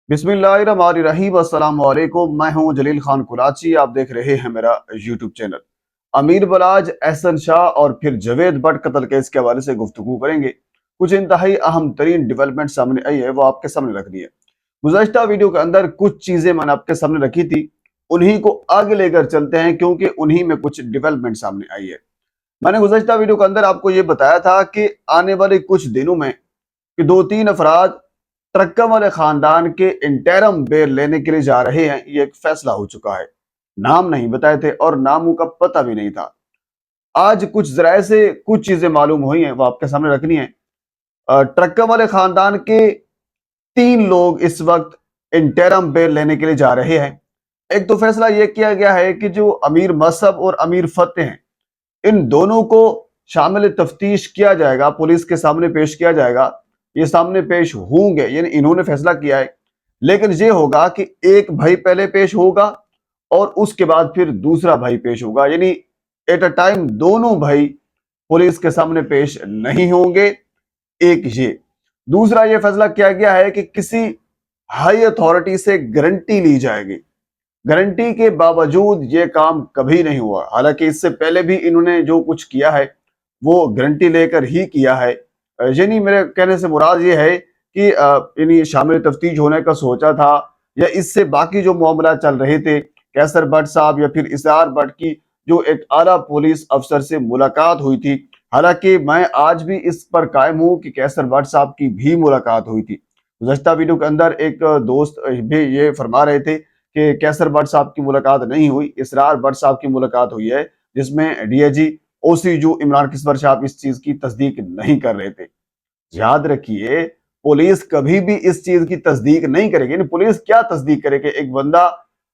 बिस्मिल्लाहिर्रहमानिर्रहीम। अस्सलाम वालेकुम। मैं हूं जलील खान कुराची। आप देख रहे हैं मेरा यूट्यूब चैनल। अमीर बलाज, एहसन शाह और फिर जवेद भट्ट कत्ल केस के हवाले से गुफ्तगू करेंगे। कुछ इंतहाई अहम तरीन डेवलपमेंट सामने आई है, वो आपके सामने रखनी है। गुज़श्ता वीडियो के अंदर कुछ चीजें मैंने आपके सामने रखी थी, उन्हीं को आगे लेकर चलते हैं क्योंकि उन्हीं में कुछ डेवलपमेंट सामने आई है। मैंने गुज़श्ता वीडियो के अंदर आपको ये बताया था कि आने वाले कुछ दिनों में कि दो तीन अफराद ट्रक्कम वाले खानदान के इंटरम बेल लेने के लिए जा रहे हैं। ये एक फैसला हो चुका है। नाम नहीं बताए थे और नामों का पता भी नहीं था। आज कुछ जराये से कुछ चीजें मालूम हुई हैं, वो आपके सामने रखनी है। ट्रक्कम वाले खानदान के तीन लोग इस वक्त इंटरम बेल लेने के लिए जा रहे हैं। एक तो फैसला यह किया गया है कि जो अमीर मसहब और अमीर फतेह हैं, इन दोनों को शामिल तफ्तीश किया जाएगा, पुलिस के सामने पेश किया जाएगा। ये सामने पेश होंगे, यानी इन्होंने फैसला किया है। लेकिन ये होगा कि एक भाई पहले पेश होगा और उसके बाद फिर दूसरा भाई पेश होगा, यानी एट अ टाइम दोनों भाई पुलिस के सामने पेश नहीं होंगे। एक ये दूसरा ये फैसला किया गया है कि किसी हाई अथॉरिटी से गारंटी ली जाएगी। गारंटी के बावजूद ये काम कभी नहीं हुआ। हालांकि इससे पहले भी इन्होंने जो कुछ किया है वो गारंटी लेकर ही किया है। यानी मेरे कहने से मुराद ये है कि यानी शामिल तफ्तीश होने का सोचा था, या इससे बाकी जो मामला चल रहे थे, कैसर भट्ट साहब या फिर इसरार भट्ट की जो एक आला पुलिस अफसर से मुलाकात हुई थी। हालांकि मैं आज भी इस पर कायम हूं कि कैसर भट्ट साहब की भी मुलाकात हुई थी। गुज़श्ता वीडियो के अंदर एक दोस्त भी ये फरमा रहे थे कि कैसर भट्ट साहब की मुलाकात नहीं हुई, इसरार भट्ट साहब की मुलाकात हुई है, जिसमें डीआईजी ओसी जो इमरान किस्वर साहब इस चीज की तस्दीक नहीं कर रहे थे। याद रखिए, पुलिस कभी भी इस चीज की तस्दीक नहीं करेगी। पुलिस क्या तस्दीक करेगी? एक बंदा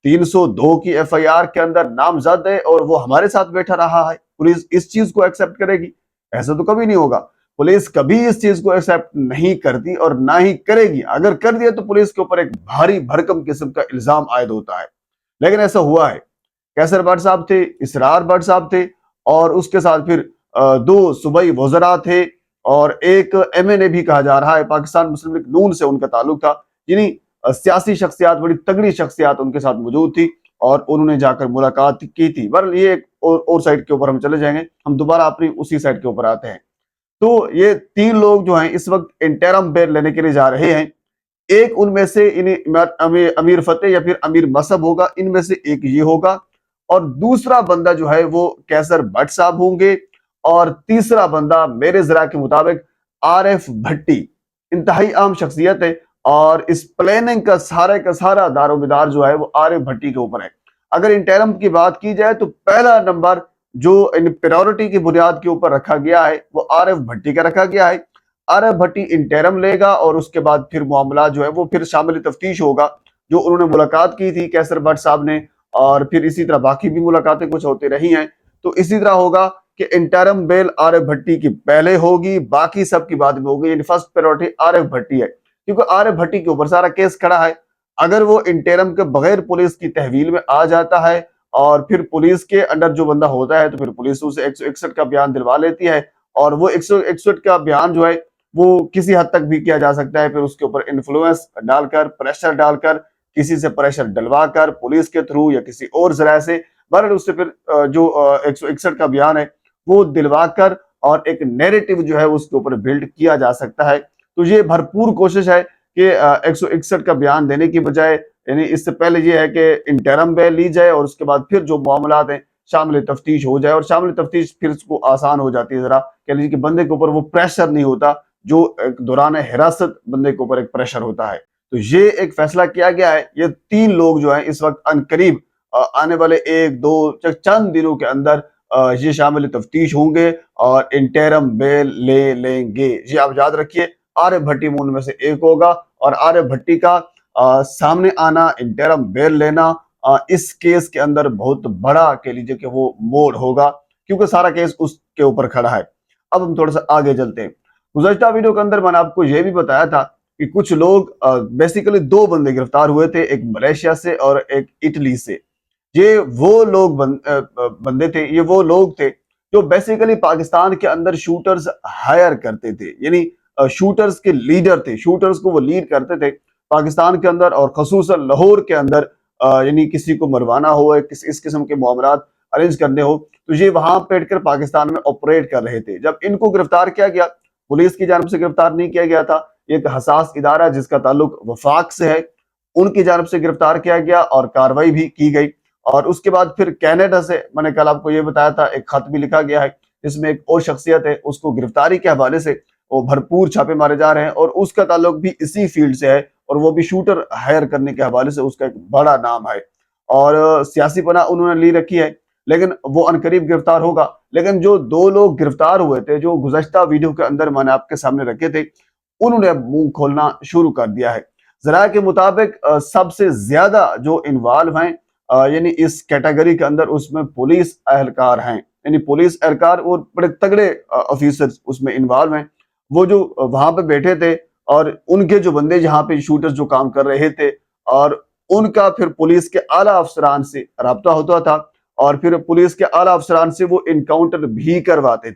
302 की एफआईआर के अंदर नामजद है और वो हमारे साथ बैठा रहा है, पुलिस इस चीज को एक्सेप्ट करेगी? ऐसा तो कभी नहीं होगा। पुलिस कभी इस चीज को एक्सेप्ट नहीं करती और ना ही करेगी। अगर कर दिया तो पुलिस के ऊपर एक भारी भरकम किस्म का इल्जाम आयद होता है। लेकिन ऐसा हुआ है। कैसर भट्ट साहब थे, इसरार भट्ट साहब थे और उसके साथ फिर दो सूबाई वज़रा थे और एक एमएनए भी कहा जा रहा है, पाकिस्तान मुस्लिम लीग नून से उनका ताल्लुक था। यानी सियासी शख्सियात, बड़ी तगड़ी शख्सियात उनके साथ मौजूद थी और उन्होंने जाकर मुलाकात की थी। बहरहाल ये एक और साइड के ऊपर हम चले जाएंगे, हम दोबारा अपनी उसी साइड के ऊपर आते हैं। तो ये तीन लोग जो हैं इस वक्त इंटरम बेल लेने के लिए जा रहे हैं। एक उनमें से अमीर फतेह या फिर अमीर मसहब होगा, इनमें से एक ये होगा और दूसरा बंदा जो है वो कैसर भट्ट साहब होंगे और तीसरा बंदा मेरे जरा के मुताबिक आरिफ भट्टी। इंतहाई अहम शख्सियत है और इस प्लानिंग का सारा दारोमदार जो है वो आरिफ भट्टी के ऊपर है। अगर इंटरम की बात की जाए तो पहला नंबर जो इन प्रायोरिटी की बुनियाद के ऊपर रखा गया है वो आरिफ भट्टी का रखा गया है। आरिफ भट्टी इंटरम लेगा और उसके बाद फिर मामला जो है वो फिर शामिल तफ्तीश होगा। जो उन्होंने मुलाकात की थी कैसर भट्ट साहब ने, और फिर इसी तरह बाकी भी मुलाकातें कुछ होती रही हैं, तो इसी तरह होगा कि इंटरम बेल आरिफ भट्टी की पहले होगी, बाकी सब की बाद में होगी। यानी फर्स्ट प्रायोरिटी आरिफ भट्टी है क्योंकि आरिफ भट्टी के ऊपर सारा केस खड़ा है। अगर वो इंटरम के बगैर पुलिस की तहवील में आ जाता है और फिर पुलिस के अंडर जो बंदा होता है तो फिर पुलिस उसे 161 का बयान दिलवा लेती है और वो 161 का बयान जो है वो किसी हद तक भी किया जा सकता है। फिर उसके ऊपर इन्फ्लुएंस डालकर, प्रेशर डालकर, किसी से प्रेशर डलवा कर, पुलिस के थ्रू या किसी और जरिए से, बहरहाल उससे फिर जो 161 का बयान है वो दिलवा कर और एक नैरेटिव जो है उसके ऊपर बिल्ड किया जा सकता है। तो ये भरपूर कोशिश है कि 161 का बयान देने की बजाय, यानी इससे पहले ये है कि इंटरम बेल ली जाए और उसके बाद फिर जो मामलात हैं शामिल तफ्तीश हो जाए, और शामिल तफ्तीश फिर उसको आसान हो जाती है। जरा कह लीजिए कि बंदे के ऊपर वो प्रेशर नहीं होता जो दौरान हिरासत बंदे के ऊपर एक प्रेशर होता है। तो ये एक फैसला किया गया है। ये तीन लोग जो हैं इस वक्त अनकरीब आने वाले एक दो चंद दिनों के अंदर ये शामिल तफ्तीश होंगे और इंटरम बेल ले लेंगे। जी आप याद रखिए, आरिफ भट्टी उनमें से एक होगा और आरिफ भट्टी का सामने आना, इंटरम बेल लेना इस केस के अंदर बहुत बड़ा कह लीजिए कि वो मोड़ होगा क्योंकि सारा केस उसके ऊपर खड़ा है। अब हम थोड़ा सा आगे चलते हैं। गुज़श्ता वीडियो के अंदर मैंने आपको यह भी बताया था कि कुछ लोग, बेसिकली दो बंदे गिरफ्तार हुए थे, एक मलेशिया से और एक इटली से। ये वो लोग बंदे थे, ये वो लोग थे जो बेसिकली पाकिस्तान के अंदर शूटर्स हायर करते थे, यानी शूटर्स के लीडर थे, शूटर्स को वो लीड करते थे। पाकिस्तान के अंदर और खसूसन लाहौर के अंदर यानी किसी को मरवाना हो, इस किस्म के मामलात अरेंज करने हो, तो ये वहां बैठकर पाकिस्तान में ऑपरेट कर रहे थे। जब इनको गिरफ्तार किया गया, पुलिस की जानब से गिरफ्तार नहीं किया गया था, एक हसास इदारा जिसका ताल्लुक वफाक से है, उनकी जानब से गिरफ्तार किया गया और कार्रवाई भी की गई। और उसके बाद फिर कनाडा से, मैंने कल आपको ये बताया था, एक खत भी लिखा गया है जिसमें एक और शख्सियत है, उसको गिरफ्तारी के हवाले से वो भरपूर छापे मारे जा रहे हैं और उसका ताल्लुक भी इसी फील्ड से है और वो भी शूटर हायर करने के हवाले से उसका एक बड़ा नाम है और सियासी पनाह उन्होंने ली रखी है, लेकिन वो अनकरीब गिरफ्तार होगा। लेकिन जो दो लोग गिरफ्तार हुए थे, जो गुज़श्ता वीडियो के अंदर मैंने आपके सामने रखे थे, उन्होंने मुंह खोलना शुरू कर दिया है। ज़राए के मुताबिक सबसे ज्यादा जो इन्वॉल्व हैं यानी इस कैटेगरी के अंदर, उसमें पुलिस एहलकार हैं, यानी पुलिस एहलकार और बड़े तगड़े ऑफिसर्स उसमें इन्वॉल्व हैं। वो जो वहां पे बैठे थे और उनके जो बंदे जहाँ पे शूटर्स जो काम कर रहे थे, और उनका फिर पुलिस के आला अफसरान से राब्ता होता था और फिर पुलिस के आला अफसरान से वो इनकाउंटर भी करवाते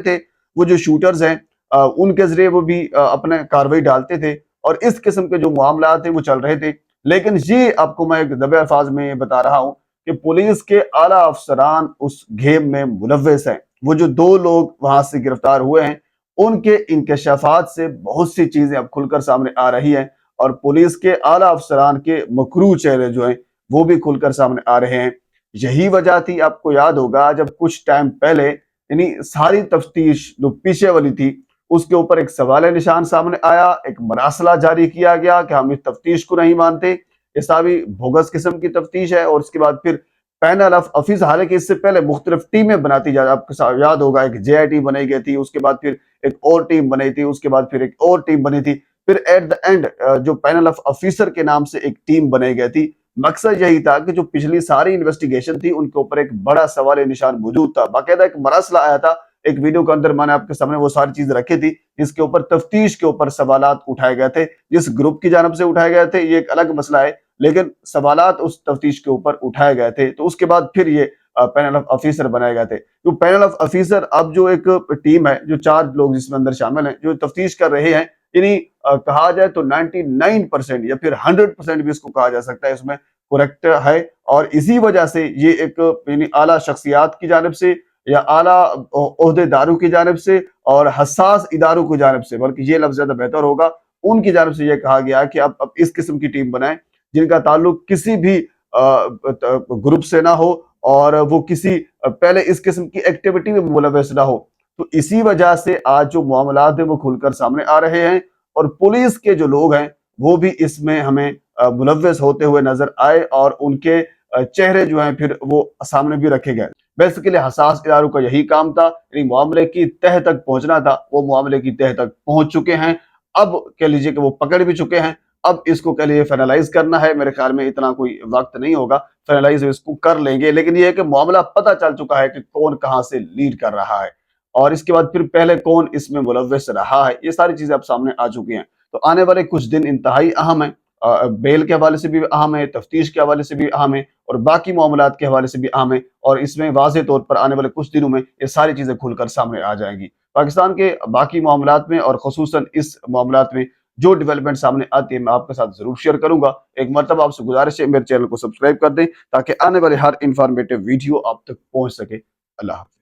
थे। वो जो शूटर्स हैं उनके जरिए वो भी अपने कार्रवाई डालते थे और इस किस्म के जो मामला थे वो चल रहे थे। लेकिन ये आपको मैं एक दबे अल्फाज में बता रहा हूँ कि पुलिस के आला अफसरान उस गेम में मुलव्वस हैं। वो जो दो लोग वहां से गिरफ्तार हुए हैं, उनके इंकशाफात से बहुत सी चीजें अब खुलकर सामने आ रही हैं और पुलिस के आला अफसरान के मकरू चेहरे जो हैं वो भी खुलकर सामने आ रहे हैं। यही वजह थी, आपको याद होगा, जब कुछ टाइम पहले यानी सारी तफ्तीश जो पीछे वाली थी उसके ऊपर एक सवाल निशान सामने आया, एक मरासला जारी किया गया कि हम इस तफ्तीश को नहीं मानते, ये सारी बोगस किस्म की तफ्तीश है। और उसके बाद फिर पैनल ऑफ ऑफिस, हालांकि इससे पहले मुख्तलिफ टीमें बनाती जा, आपको याद होगा, एक JIT बनाई गई थी, उसके बाद फिर एक और टीम बनी थी, उसके बाद फिर एक और टीम बनी थी, फिर एट द एंड जो पैनल ऑफ ऑफिसर के नाम से एक टीम बनाई गई थी। मकसद यही था कि जो पिछली सारी इन्वेस्टिगेशन थी उनके ऊपर एक बड़ा सवाल निशान मौजूद था। बाकायदा एक मरासला आया था, एक वीडियो के अंदर मैंने आपके सामने वो सारी चीज रखी थी, जिसके ऊपर तफ्तीश के ऊपर सवालात उठाए गए थे, जिस ग्रुप की जानब से उठाए गए थे ये एक अलग मसला है, लेकिन सवालात उस तफ्तीश के ऊपर उठाए गए थे। तो उसके बाद फिर ये पैनल ऑफ ऑफिसर बनाए गए थे। तो पैनल ऑफ ऑफिसर अब जो एक टीम है, जो 4 लोग जिसमें अंदर शामिल हैं, जो तफ्तीश कर रहे हैं, यानी कहा जाए तो 99% या फिर 100% भी इसको कहा जा सकता है, इसमें करेक्ट है। और इसी वजह से ये एक यानी आला शख्सियात की जानब से या आला ओहदेदारों की जानब से और हसास इदारों की जानब से, बल्कि ये लफ्ज ज्यादा बेहतर होगा, उनकी जानब से ये कहा गया कि अब इस किस्म की टीम बनाएं जिनका ताल्लुक किसी भी ग्रुप से ना हो और वो किसी पहले इस किस्म की एक्टिविटी में मुलव्वस ना हो। तो इसी वजह से आज जो मामलात है वो खुलकर सामने आ रहे हैं और पुलिस के जो लोग हैं वो भी इसमें हमें मुलव्वस होते हुए नजर आए और उनके चेहरे जो हैं फिर वो सामने भी रखे गए। बेसिकली हसास इदारों का यही काम था, यानी मामले की तह तक पहुंचना था, वो मामले की तह तक पहुंच चुके हैं। अब कह लीजिए कि वो पकड़ भी चुके हैं, अब इसको कह लीजिए फाइनलाइज करना है। मेरे ख्याल में इतना कोई वक्त नहीं होगा, फाइनलाइज इसको कर लेंगे। लेकिन ये है कि मामला पता चल चुका है कि कौन कहां से लीड कर रहा है और इसके बाद फिर पहले कौन इसमें मुलव्वस रहा है, ये सारी चीजें अब सामने आ चुकी हैं। तो आने वाले कुछ दिन इंतहाई अहम है, बेल के हवाले से भी अहम है, तफ्तीश के हवाले से भी अहम है और बाकी मामलात के हवाले से भी अहम है। और इसमें वाज़ेह तौर पर आने वाले कुछ दिनों में ये सारी चीजें खुलकर सामने आ जाएंगी। पाकिस्तान के बाकी मामलात में और खुसूसन इस मामलात में जो डेवलपमेंट सामने आती है मैं आपके साथ जरूर शेयर करूंगा। एक मरतबा आपसे गुजारिश है मेरे चैनल को सब्सक्राइब कर दें ताकि आने वाले हर इंफॉर्मेटिव वीडियो आप तक पहुंच सके। अल्लाह हाफ़िज़।